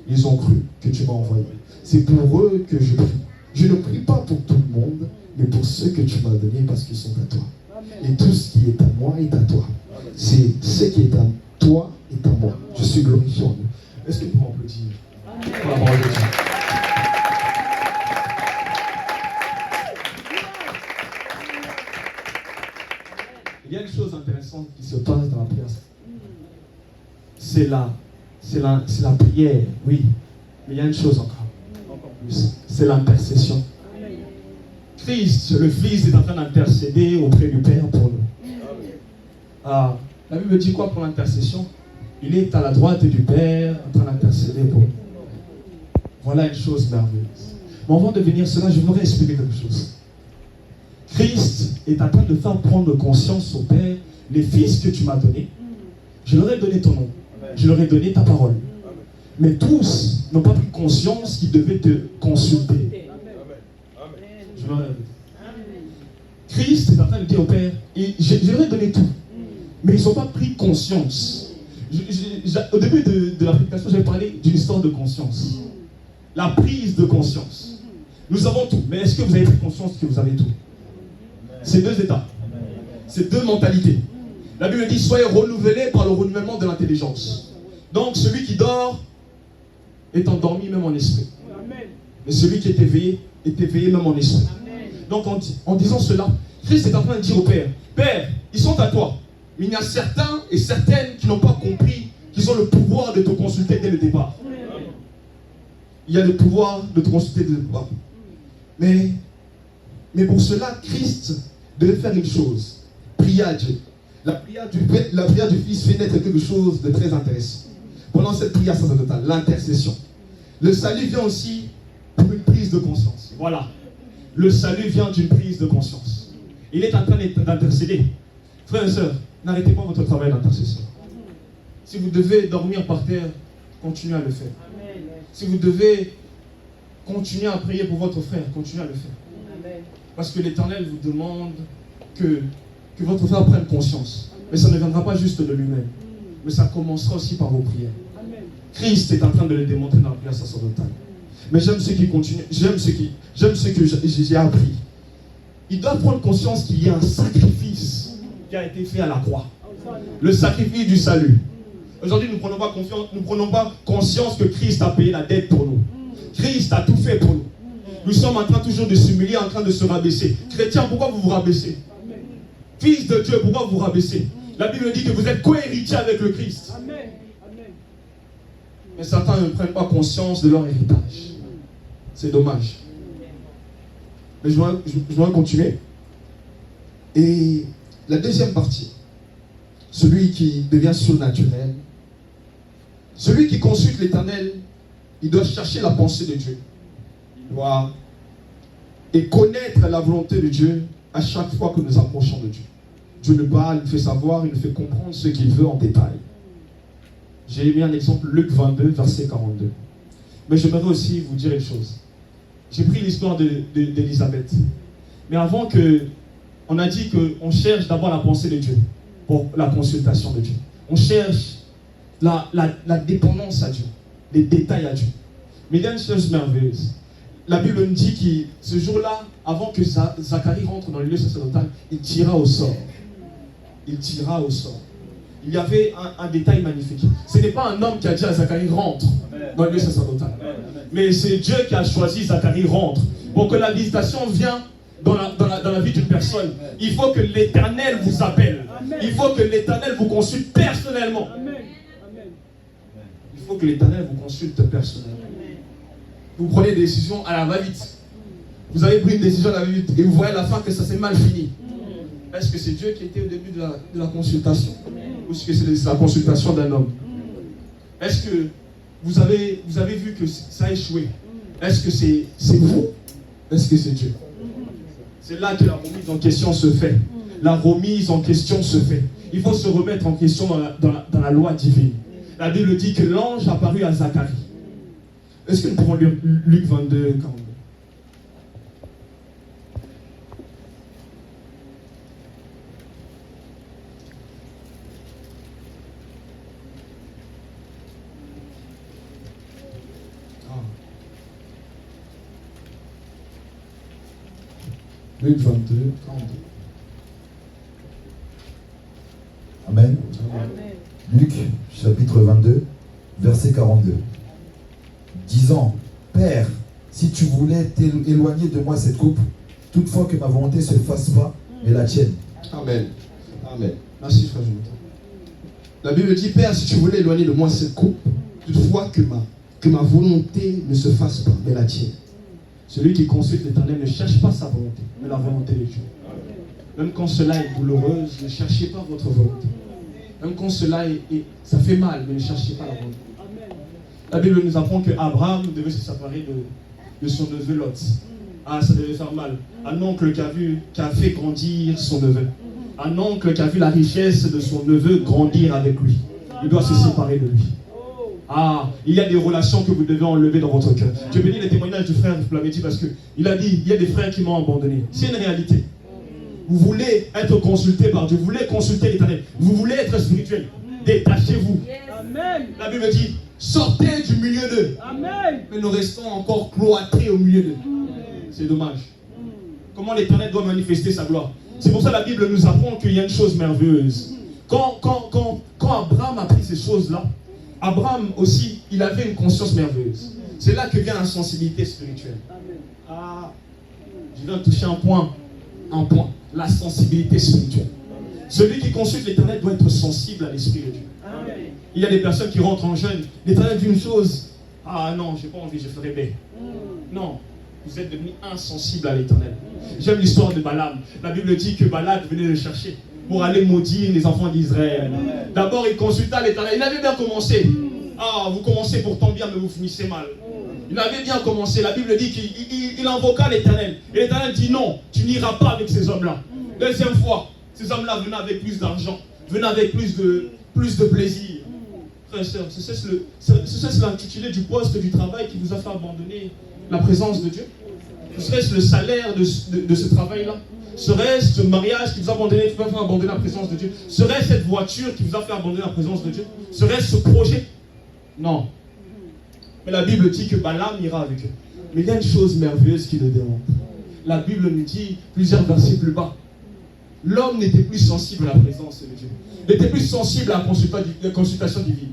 Ils ont cru que tu m'as envoyé. C'est pour eux que je prie. Je ne prie pas pour tout le monde, mais pour ceux que tu m'as donnés parce qu'ils sont à toi. Et tout ce qui est à moi est à toi. C'est ce qui est à toi est à moi. Je suis glorifié en nous. Est-ce que nous pouvons applaudir pour la parole de Dieu? Il y a une chose intéressante qui se passe dans la prière. C'est la prière, oui. Mais il y a une chose encore plus. C'est l'intercession. Christ, le Fils, est en train d'intercéder auprès du Père pour nous. La Bible dit quoi pour l'intercession? Il est à la droite du Père en train d'intercéder pour nous. Voilà une chose merveilleuse. Mais avant de venir cela, je voudrais expliquer quelque chose. Christ est en train de faire prendre conscience au Père, les fils que tu m'as donnés, je leur ai donné ton nom, je leur ai donné ta parole. Mais tous n'ont pas pris conscience qu'ils devaient te consulter. Je leur ai dit. Christ est en train de dire au Père, je leur ai donné tout, mais ils n'ont pas pris conscience. Au début de la prédication, j'avais parlé d'une histoire de conscience. La prise de conscience. Nous avons tout, mais est-ce que vous avez pris conscience que vous avez tout? C'est deux états. C'est deux mentalités. La Bible dit, soyez renouvelés par le renouvellement de l'intelligence. Donc, celui qui dort est endormi même en esprit. Mais celui qui est éveillé même en esprit. Donc, en disant cela, Christ est en train de dire au Père, Père, ils sont à toi. Mais il y a certains et certaines qui n'ont pas compris qu'ils ont le pouvoir de te consulter dès le départ. Il y a le pouvoir de te consulter dès le départ. Mais pour cela, Christ devait faire une chose. Prier à Dieu. La prière du Fils fait naître quelque chose de très intéressant. Pendant cette prière sacerdotale, l'intercession. Le salut vient aussi pour une prise de conscience. Voilà. Le salut vient d'une prise de conscience. Il est en train d'intercéder. Frères et sœurs, n'arrêtez pas votre travail d'intercession. Si vous devez dormir par terre, continuez à le faire. Si vous devez continuer à prier pour votre frère, continuez à le faire. Parce que l'Éternel vous demande que votre frère prenne conscience. Mais ça ne viendra pas juste de lui-même. Mais ça commencera aussi par vos prières. Christ est en train de le démontrer dans la prière sacerdotale. Mais j'aime ce qui continue. J'aime ce que j'ai appris. Il doit prendre conscience qu'il y a un sacrifice qui a été fait à la croix. Le sacrifice du salut. Aujourd'hui, nous ne prenons pas conscience que Christ a payé la dette pour nous. Christ a tout fait pour nous. Nous sommes en train toujours de s'humilier, en train de se rabaisser. Chrétiens, pourquoi vous vous rabaissez? Fils de Dieu, pourquoi vous vous rabaissez? La Bible dit que vous êtes co-héritiers avec le Christ. Mais certains ne prennent pas conscience de leur héritage. C'est dommage. Mais je vais continuer. Et la deuxième partie, celui qui devient surnaturel, celui qui consulte l'Éternel, il doit chercher la pensée de Dieu. Voilà. Et connaître la volonté de Dieu à chaque fois que nous approchons de Dieu. Dieu nous parle, il nous fait savoir, il nous fait comprendre ce qu'il veut en détail. J'ai mis un exemple, Luc 22, verset 42. Mais j'aimerais aussi vous dire une chose. J'ai pris l'histoire d'Élisabeth. Mais avant que... On a dit qu'on cherche d'abord la pensée de Dieu pour la consultation de Dieu. On cherche la dépendance à Dieu, les détails à Dieu. Mais il y a une chose merveilleuse. La Bible nous dit que ce jour-là, avant que Zacharie rentre dans le lieu sacerdotal, il tira au sort. Il tira au sort. Il y avait un détail magnifique. Ce n'est pas un homme qui a dit à Zacharie rentre dans le lieu sacerdotal. Mais c'est Dieu qui a choisi Zacharie rentre. Pour que la visitation vienne dans la vie d'une personne, il faut que l'Éternel vous appelle. Il faut que l'Éternel vous consulte personnellement. Il faut que l'Éternel vous consulte personnellement. Vous prenez des décisions à la va-vite. Vous avez pris une décision à la va-vite et vous voyez à la fin que ça s'est mal fini. Est-ce que c'est Dieu qui était au début de la consultation? Ou est-ce que c'est la consultation d'un homme? Est-ce que vous avez vu que ça a échoué? Est-ce que c'est vous? Est-ce que c'est Dieu? C'est là que la remise en question se fait. La remise en question se fait. Il faut se remettre en question dans la loi divine. La Bible dit que l'ange apparut à Zacharie. Est-ce que nous pouvons lire Luc 22, 42? Luc 22, 42. Amen. Luc, chapitre 22, verset 42. Disant, Père, si tu voulais t'éloigner de moi cette coupe, toutefois que ma volonté ne se fasse pas, mais la tienne. Amen. Amen. Merci, frère Jonathan. La Bible dit, Père, si tu voulais éloigner de moi cette coupe, toutefois que ma volonté ne se fasse pas, mais la tienne. Celui qui consulte l'Éternel ne cherche pas sa volonté, mais la volonté de Dieu. Même quand cela est douloureux, ne cherchez pas votre volonté. Même quand cela ça fait mal, mais ne cherchez pas la volonté. La Bible nous apprend qu'Abraham devait se séparer de son neveu Lot. Ah, ça devait faire mal. Un oncle qui a fait grandir son neveu. Un oncle qui a vu la richesse de son neveu grandir avec lui. Il doit se séparer de lui. Ah, il y a des relations que vous devez enlever dans votre cœur. Je bénis les témoignages du frère, vous l'avez dit, parce qu'il a dit, il y a des frères qui m'ont abandonné. C'est une réalité. Vous voulez être consulté par Dieu, vous voulez consulter l'Éternel, vous voulez être spirituel. Détachez-vous. Amen. La Bible dit, sortez du milieu d'eux. Amen. Mais nous restons encore cloîtrés au milieu d'eux. C'est dommage. Comment l'Éternel doit manifester sa gloire? C'est pour ça que la Bible nous apprend qu'il y a une chose merveilleuse. Quand Abraham a pris ces choses-là, Abraham aussi, il avait une conscience merveilleuse. C'est là que vient la sensibilité spirituelle. Ah, je viens de toucher un point. La sensibilité spirituelle. Celui qui consulte l'Éternel doit être sensible à l'Esprit de Dieu. Il y a des personnes qui rentrent en jeûne. L'Éternel dit une chose. Ah non, j'ai pas envie, je ferai bien. Non, vous êtes devenu insensible à l'Éternel. J'aime l'histoire de Balaam. La Bible dit que Balak venait le chercher pour aller maudire les enfants d'Israël. D'abord, il consulta l'Éternel. Il avait bien commencé. Ah, vous commencez pourtant bien, mais vous finissez mal. Il avait bien commencé. La Bible dit qu'il invoqua l'Éternel. Et l'Éternel dit non, tu n'iras pas avec ces hommes-là. Deuxième fois, ces hommes-là venaient avec plus d'argent, venaient avec plus de plaisir. Frères et sœurs, c'est l'intitulé du poste du travail qui vous a fait abandonner la présence de Dieu. Serait-ce le salaire de ce travail-là? Serait-ce ce mariage qui vous a abandonné, qui vous a fait abandonner la présence de Dieu? Serait-ce cette voiture qui vous a fait abandonner la présence de Dieu? Serait-ce ce projet? Non. Mais la Bible dit que Balaam ira avec eux. Mais il y a une chose merveilleuse qui le dérange. La Bible nous dit, plusieurs versets plus bas, l'homme n'était plus sensible à la présence de Dieu. Il était plus sensible à la consultation divine.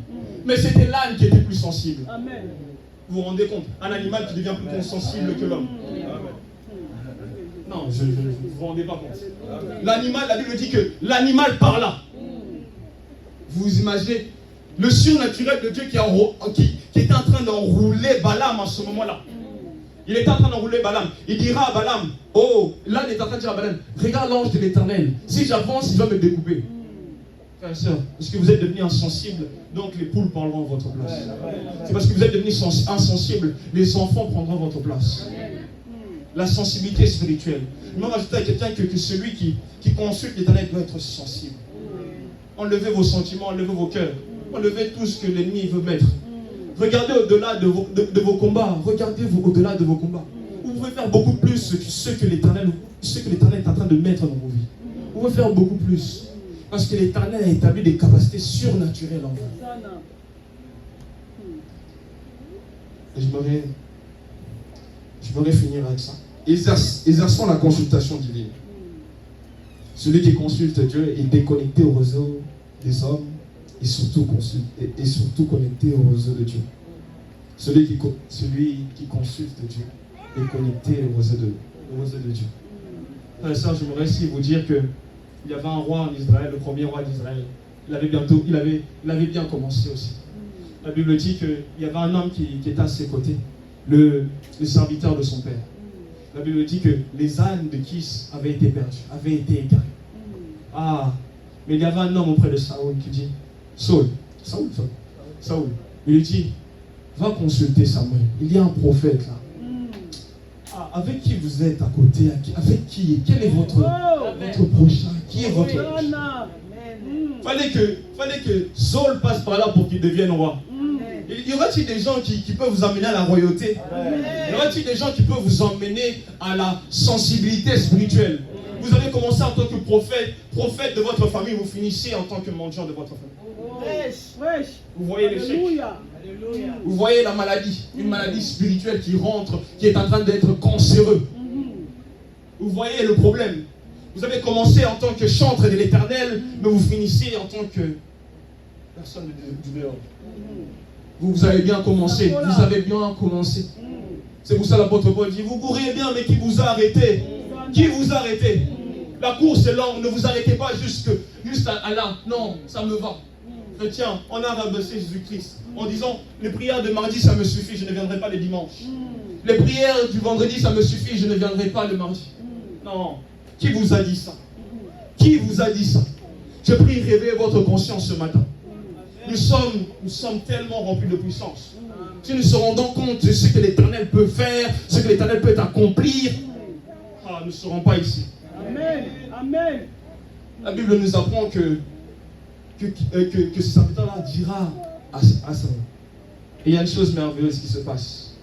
Mais c'était l'âne qui était plus sensible. Amen. Vous vous rendez compte? Un animal qui devient plus sensible que l'homme. Non, vous ne vous rendez pas compte. L'animal, la Bible dit que l'animal parla. Vous imaginez le surnaturel de Dieu qui était en train d'enrouler Balaam à ce moment-là. Il était en train d'enrouler Balaam. Il dira à Balaam, oh, l'âne est en train de dire à Balaam, regarde l'ange de l'Éternel. Si j'avance, il va me découper. Frères et sœurs, parce que vous êtes devenus insensibles, donc les poules prendront votre place. C'est parce que vous êtes devenus insensibles, les enfants prendront votre place. La sensibilité spirituelle. Je vais rajouter à quelqu'un que celui qui consulte l'Éternel doit être sensible. Enlevez vos sentiments, enlevez vos cœurs, enlevez tout ce que l'ennemi veut mettre. Regardez au-delà de vos combats, regardez au-delà de vos combats. Vous pouvez faire beaucoup plus ce que l'Éternel est en train de mettre dans vos vies. Vous pouvez faire beaucoup plus. Parce que l'Éternel a établi des capacités surnaturelles en vous. Et je voudrais finir avec ça. Exerçons la consultation divine. Celui qui consulte Dieu est déconnecté au réseau des hommes et surtout connecté au réseau de Dieu. Celui qui consulte Dieu est connecté au réseau de Dieu. Frères et sœurs, j'aimerais aussi vous dire que il y avait un roi en Israël, le premier roi d'Israël. Il avait bien commencé aussi. La Bible dit qu'il y avait un homme qui était à ses côtés, le serviteur de son père. La Bible dit que les ânes de Kis avaient été perdus, avaient été égarés. Ah, mais il y avait un homme auprès de Saoul qui dit, Saul, il lui dit, va consulter Samuel, il y a un prophète là. Ah, avec qui vous êtes à côté, avec qui, quel est votre prochain, qui est votre prochain? Fallait que Saul passe par là pour qu'il devienne roi. Y aura-t-il des gens qui peuvent vous amener à la royauté? Y aura-t-il des gens qui peuvent vous emmener à la sensibilité spirituelle? Vous avez commencé en tant que prophète de votre famille, vous finissez en tant que mendiant de votre famille. Vous voyez l'échec. Vous voyez la maladie, une maladie spirituelle qui rentre, qui est en train d'être cancéreux. Vous voyez le problème. Vous avez commencé en tant que chantre de l'Éternel, mais vous finissez en tant que personne du dehors. Vous avez bien commencé, vous avez bien commencé. C'est pour ça l'apôtre Paul dit, vous courez bien, mais qui vous a arrêté? Qui vous a arrêté? La course est longue, ne vous arrêtez pas juste à là. Non, ça me va. Chrétien, on a rabaissé Jésus-Christ en disant, les prières de mardi, ça me suffit, je ne viendrai pas les dimanches. Les prières du vendredi, ça me suffit, je ne viendrai pas le mardi. Non. Qui vous a dit ça? Qui vous a dit ça? Je prie, réveillez votre conscience ce matin. Nous sommes tellement remplis de puissance. Si nous se rendons compte de ce que l'Éternel peut faire, ce que l'Éternel peut accomplir, nous ne serons pas ici. Amen. Amen. La Bible nous apprend que ce serviteur-là dira à Samuel. Et il y a une chose merveilleuse qui se passe.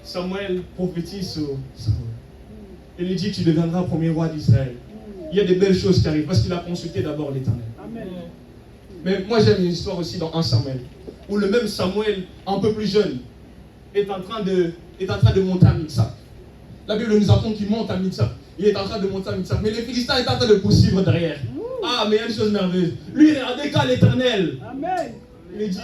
Samuel prophétise sur Samuel. Il lui dit, tu deviendras premier roi d'Israël. Il y a des belles choses qui arrivent parce qu'il a consulté d'abord l'Éternel. Amen. Mais moi j'aime une histoire aussi dans 1 Samuel, où le même Samuel, un peu plus jeune, est en train de monter à Mitsap. La Bible nous apprend qu'il monte à Mitsap. Il est en train de monter à Mitsap. Mais les Philistins sont en train de poursuivre derrière. Ah, mais il y a une chose merveilleuse. Lui, il regardait qu'à l'Éternel. Amen. Il dit,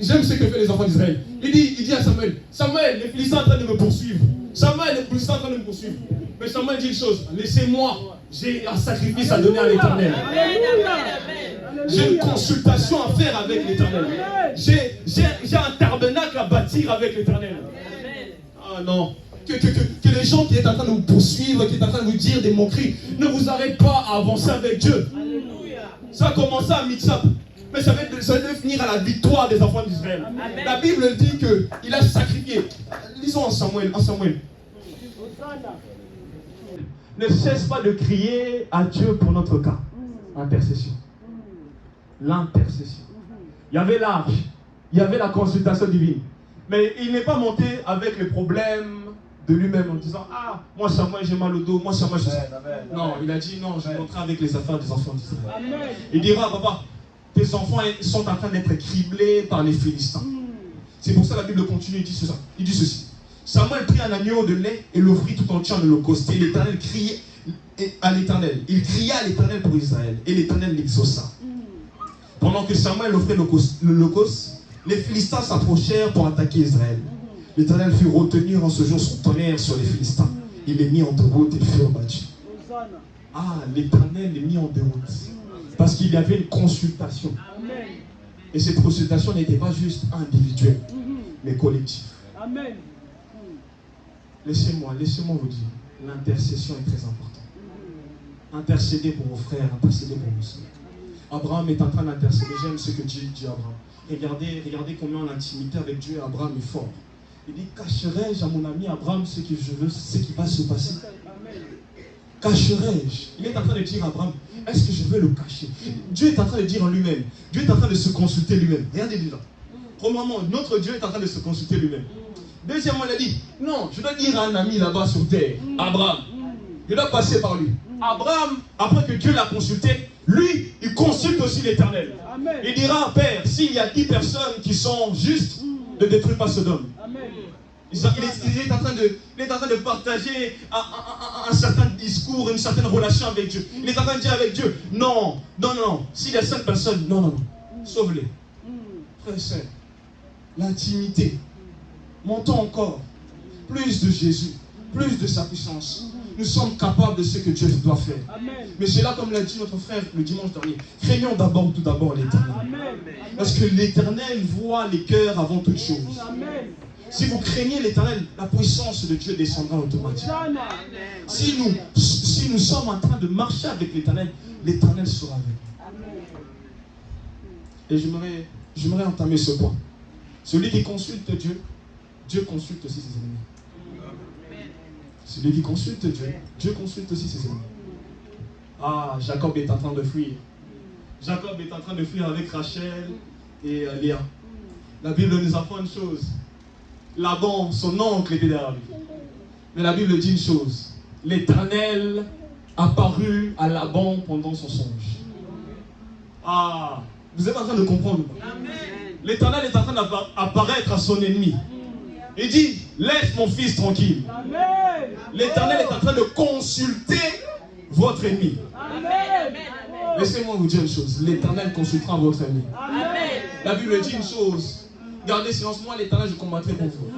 j'aime ce que font les enfants d'Israël. Il dit à Samuel, Samuel, les Philistins sont en train de me poursuivre. Samuel, les Philistins sont en train de me poursuivre. Mais Samuel dit une chose, laissez-moi, j'ai un sacrifice à donner à l'Éternel. J'ai une consultation à faire avec l'Éternel. J'ai un tabernacle à bâtir avec l'Éternel. Ah non. Que les gens qui sont en train de vous poursuivre, qui sont en train de vous dire des moqueries, ne vous arrêtent pas à avancer avec Dieu. Ça a commencé à Mitsap, mais ça va finir à la victoire des enfants d'Israël. La Bible dit qu'il a sacrifié. Lisons en Samuel. Ne cesse pas de crier à Dieu pour notre cas. Intercession. L'intercession. Il y avait l'arche, il y avait la consultation divine. Mais il n'est pas monté avec les problèmes de lui-même en disant, ah, moi Samuel j'ai mal au dos, moi Samuel je sais. Non, il a dit non, je monterai avec les affaires des enfants d'Israël. Il dira, papa, tes enfants sont en train d'être criblés par les Philistins. C'est pour ça que la Bible continue, il dit ceci. Samuel prit un agneau de lait et l'offrit tout entier en holocauste. Et l'Éternel criait à l'Éternel. Il cria à l'Éternel pour Israël. Et l'Éternel l'exauça. Pendant que Samuel offrait l'holocauste, les Philistins s'approchèrent pour attaquer Israël. L'Éternel fit retenir en ce jour son tonnerre sur les Philistins. Il les mit en déroute et ils furent battus. Ah, l'Éternel les mit en déroute. Parce qu'il y avait une consultation. Et cette consultation n'était pas juste individuelle, mais collective. Amen. Laissez-moi vous dire, l'intercession est très importante. Intercédez pour vos frères, intercédez pour vos soeurs. Abraham est en train d'intercéder. J'aime ce que Dieu dit à Abraham. Regardez combien l'intimité avec Dieu et Abraham est fort. Il dit, cacherai-je à mon ami Abraham ce que je veux, ce qui va se passer? Cacherai-je? Il est en train de dire à Abraham, est-ce que je vais le cacher? Dieu est en train de dire en lui-même. Dieu est en train de se consulter lui-même. Regardez déjà. Premièrement, notre Dieu est en train de se consulter lui-même. Deuxièmement, il a dit, non, je dois dire à un ami là-bas sur terre, Abraham. Je dois passer par lui. Abraham, après que Dieu l'a consulté, lui, il consulte aussi l'Éternel. Il dira, Père, s'il y a 10 personnes qui sont justes, ne détruis pas Sodome. Il est en train de partager un certain discours, une certaine relation avec Dieu. Il est en train de dire avec Dieu, non, s'il y a 5 personnes, non, sauve-les. Frère et sœur, l'intimité. Montons encore. Plus de Jésus, plus de sa puissance. Nous sommes capables de ce que Dieu doit faire. Amen. Mais c'est là, comme l'a dit notre frère le dimanche dernier, craignons tout d'abord l'Éternel. Parce que l'Éternel voit les cœurs avant toute chose. Amen. Si vous craignez l'Éternel, la puissance de Dieu descendra automatiquement. Si nous sommes en train de marcher avec l'Éternel, l'Éternel sera avec nous. Et j'aimerais entamer ce point. Celui qui consulte Dieu, Dieu consulte aussi ses ennemis. Celui qui consulte Dieu, Dieu consulte aussi ses ennemis. Ah, Jacob est en train de fuir. Jacob est en train de fuir avec Rachel et Léa. La Bible nous apprend une chose. Laban, son oncle, était derrière lui. Mais la Bible dit une chose. L'Éternel apparut à Laban pendant son songe. Ah, vous êtes en train de comprendre. L'Éternel est en train d'apparaître à son ennemi. Il dit, laisse mon fils tranquille. L'Éternel est en train de consulter votre ennemi. Laissez-moi vous dire une chose. L'Éternel consultera votre ennemi. La Bible dit une chose. Gardez silence, moi l'Éternel, je combattrai pour vous.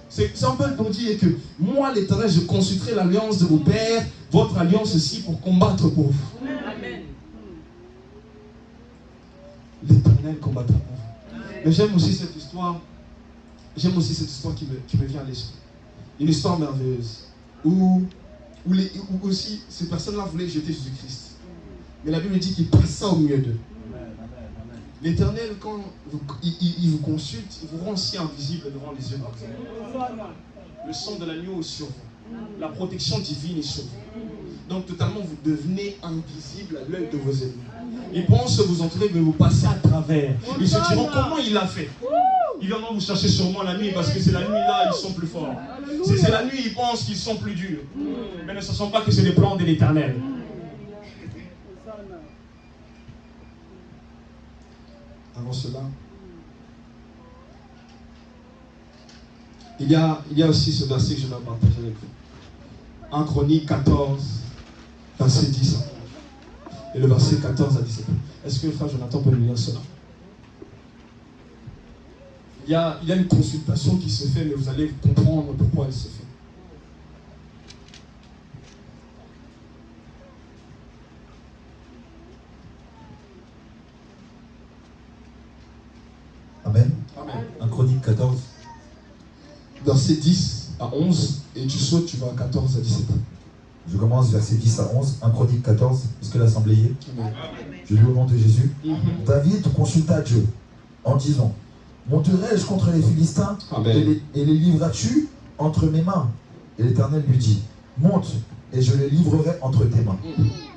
C'est un peu pour dire que moi l'Éternel, je consulterai l'alliance de vos pères, votre alliance aussi, pour combattre pour vous. L'Éternel combattra pour vous. Mais j'aime aussi cette histoire. J'aime aussi cette histoire qui me vient à l'esprit. Une histoire merveilleuse. Où aussi ces personnes-là voulaient jeter Jésus-Christ. Mais la Bible dit qu'il passa au milieu d'eux. L'Éternel, quand il vous consulte, il vous rend si invisible devant les yeux de Dieu. Le sang de l'agneau est sur vous. La protection divine est sur vous. Donc totalement, vous devenez invisible à l'œil de vos ennemis. Ils pensent vous entrer, mais vous passez à travers. Ils se diront comment il l'a fait. Ils viendront vous chercher sûrement la nuit parce que c'est la nuit là, ils sont plus forts. C'est la nuit, ils pensent qu'ils sont plus durs. Mais ne sachant pas que c'est les plans de l'Éternel. Avant cela, il y a aussi ce verset que je vais partager avec vous. 1 Chronique 14, verset 10. Et le verset 14 à 17. Est-ce que le frère Jonathan peut nous lire cela? Il y a une consultation qui se fait, mais vous allez comprendre pourquoi elle se fait. Amen. Amen. 1 Chronique 14. Verset 10 à 11, et tu sautes, tu vas à 14 à 17. Je commence verset 10 à 11, 1 Chronique 14, parce que l'assemblée y est. Amen. Je lis au nom de Jésus. Mm-hmm. David consulta Dieu en disant, monterai-je contre les Philistins et les livreras-tu entre mes mains? Et l'Éternel lui dit, monte et je les livrerai entre tes mains.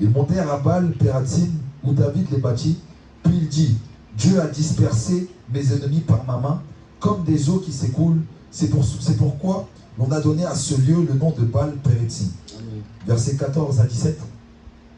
Ils montèrent à Baal-Pératim où David les bâtit, puis il dit, Dieu a dispersé mes ennemis par ma main comme des eaux qui s'écoulent. C'est pourquoi l'on a donné à ce lieu le nom de Baal-Pératim. Versets 14 à 17.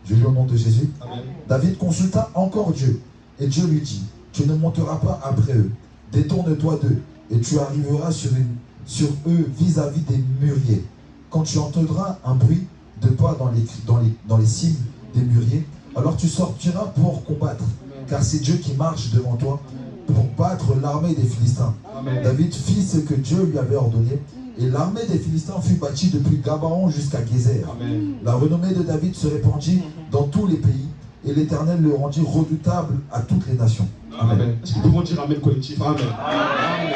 Je lis au nom de Jésus. Amen. David consulta encore Dieu et Dieu lui dit, tu ne monteras pas après eux, détourne-toi d'eux et tu arriveras sur eux vis-à-vis des mûriers. Quand tu entendras un bruit de pas dans les cimes des mûriers, alors tu sortiras pour combattre, car c'est Dieu qui marche devant toi pour battre l'armée des Philistins. Amen. David fit ce que Dieu lui avait ordonné, et l'armée des Philistins fut bâtie depuis Gabaon jusqu'à Gézer. Amen. La renommée de David se répandit dans tous les pays, et l'Éternel le rendit redoutable à toutes les nations. Amen. Amen. Est-ce que nous pouvons dire Amen collectif? Amen. Amen.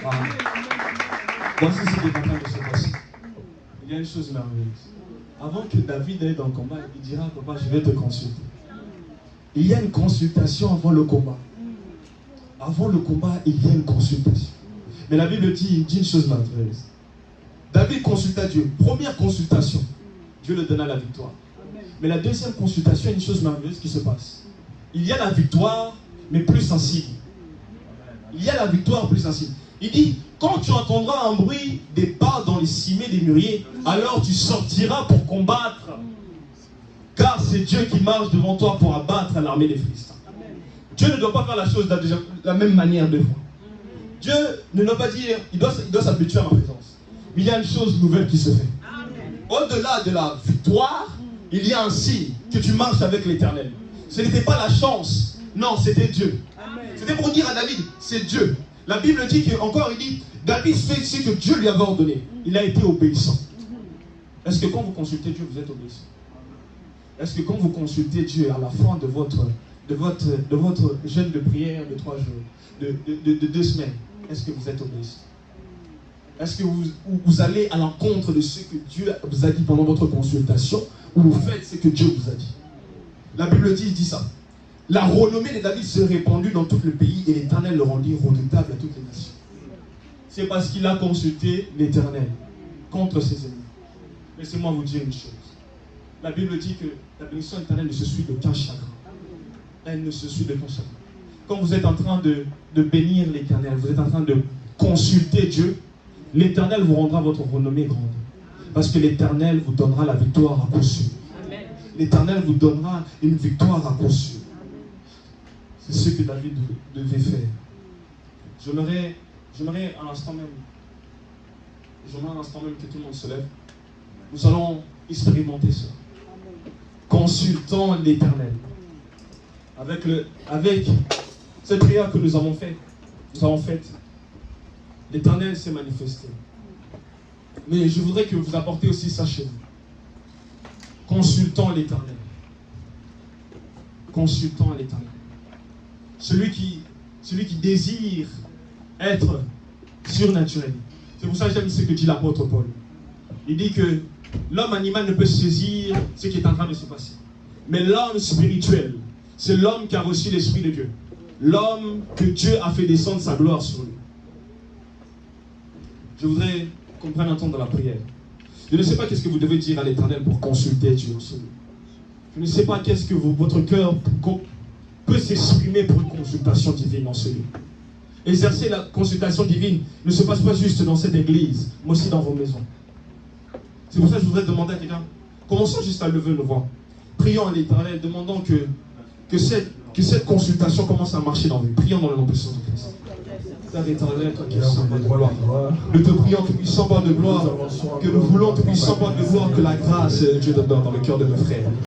Amen. Voici ce qui est en train de se passer. Il y a une chose merveilleuse. Avant que David aille dans le combat, il dira, papa, je vais te consulter. il y a une consultation avant le combat. Avant le combat, il y a une consultation. Mais la Bible dit une chose merveilleuse. David consulta Dieu. Première consultation, Dieu lui donna la victoire. Mais la deuxième consultation, il y a une chose merveilleuse qui se passe. Il y a la victoire, mais plus sensible. Il y a la victoire plus sensible. Il dit, quand tu entendras un bruit des pas dans les cimets des mûriers, alors tu sortiras pour combattre. Car c'est Dieu qui marche devant toi pour abattre l'armée des Philistins. Dieu ne doit pas faire la chose de la même manière deux fois. Dieu ne doit pas dire, il doit s'habituer à ma présence. Mais il y a une chose nouvelle qui se fait. Au-delà de la victoire, il y a un signe que tu marches avec l'Éternel. Ce n'était pas la chance, non, c'était Dieu. C'était pour dire à David, c'est Dieu. La Bible dit encore, il dit, David fait ce que Dieu lui avait ordonné. Il a été obéissant. Est-ce que quand vous consultez Dieu, vous êtes obéissant? Est-ce que quand vous consultez Dieu à la fin de votre jeûne de prière de 3 jours, de 2 semaines, est-ce que vous êtes obéissant? Est-ce que vous allez à l'encontre de ce que Dieu vous a dit pendant votre consultation, ou vous faites ce que Dieu vous a dit? La Bible dit ça. La renommée de David se répandue dans tout le pays et l'Éternel le rendit redoutable à toutes les nations. C'est parce qu'il a consulté l'Éternel contre ses ennemis. Laissez-moi vous dire une chose. La Bible dit que la bénédiction éternelle ne se suit d'aucun chagrin. Elle ne se suit d'aucun chagrin. Quand vous êtes en train de bénir l'Éternel, vous êtes en train de consulter Dieu, l'Éternel vous rendra votre renommée grande. Parce que l'Éternel vous donnera la victoire à coup sûr. L'Éternel vous donnera une victoire à coup sûr. C'est ce que David devait faire. J'aimerais à l'instant même que tout le monde se lève. Nous allons expérimenter ça. Consultons l'Éternel. Avec cette prière que nous avons faite, l'Éternel s'est manifesté. Mais je voudrais que vous apportiez aussi ça chez vous. Consultons l'Éternel. Consultons l'Éternel. Celui qui désire être surnaturel. C'est pour ça que j'aime ce que dit l'apôtre Paul. Il dit que l'homme animal ne peut saisir ce qui est en train de se passer. Mais l'homme spirituel, c'est l'homme qui a reçu l'Esprit de Dieu. L'homme que Dieu a fait descendre sa gloire sur lui. Je voudrais qu'on prenne un temps dans la prière. Je ne sais pas qu'est-ce que vous devez dire à l'Éternel pour consulter Dieu en celui. Je ne sais pas qu'est-ce que votre cœur peut s'exprimer pour une consultation divine en celui. Exercer la consultation divine ne se passe pas juste dans cette église, mais aussi dans vos maisons. C'est pour ça que je voudrais demander à quelqu'un, commençons juste à lever nos voix. Prions à l'Éternel, demandons que cette consultation commence à marcher dans nous. Prions dans le nom puissant de Christ. Père éternel, toi qui es sans de gloire, nous te prions, tout-puissant, Père de gloire, que nous voulons, tout-puissant, Père de gloire, que la grâce de Dieu demeure dans le cœur de nos frères.